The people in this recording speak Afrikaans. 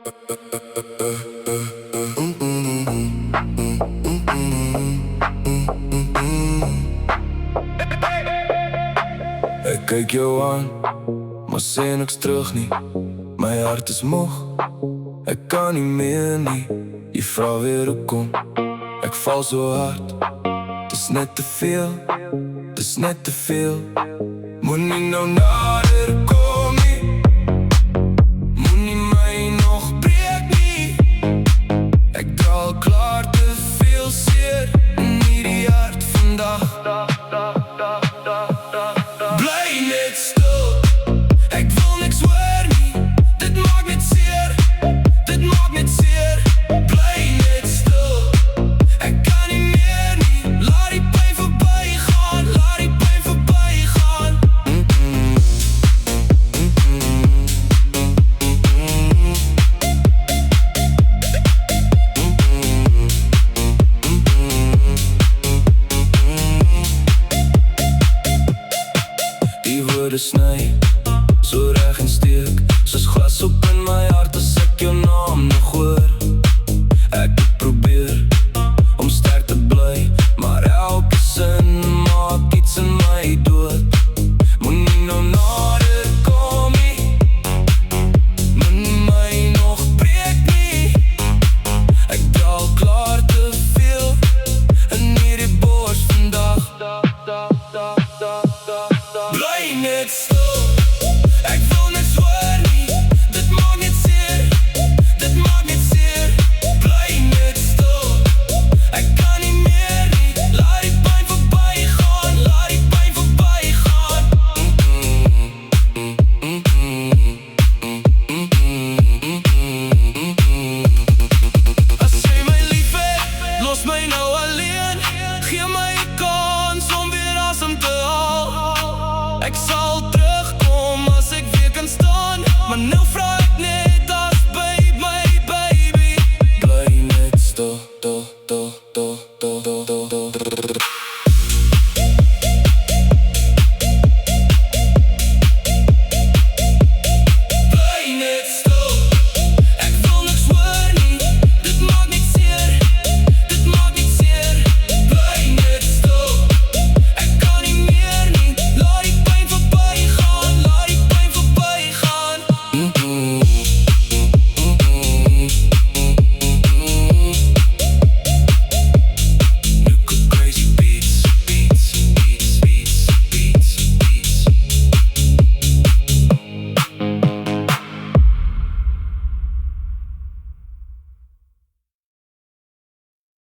Ek kyk jou aan, maar sê niks terug nie. My hart is moeg, ek kan nie meer nie. Jy vra weer hoekom, ek val so hard. Dis net te veel, dis net te veel. Moenie nou nader kom nie, moenie my nog breek nie. Ek dra al klaar te veel seer in hierdie hart vandag. Bly net stil, ek wil niks hoor nie. Dit maak net seer, dit maak net seer. Bly net stil, ek kan nie meer nie. Laat die pyn verby gaan, laat die pyn verby gaan. Die woorde sny, so reg en steek, soos glas op in my hart as ek jou naam nog hoor. Ek het probeer om sterk te bly, maar elke sin maak iets in my dood. Moenie nou nader kom nie, moenie my nog breek nie. Ek dra al klaar te veel in hierdie bos vandag. Bly net stil, ek wil niks hoor nie. Dit maak net seer, dit maak net seer. Bly net stil, ek kan nie meer nie. Laat die pyn verby gaan, laat die pyn verby gaan. As jy my lief het, los my nou alleen. Gee my 'n kans om weer asem te haal. Ek sal terugkom as ek weer kan staan, maar nou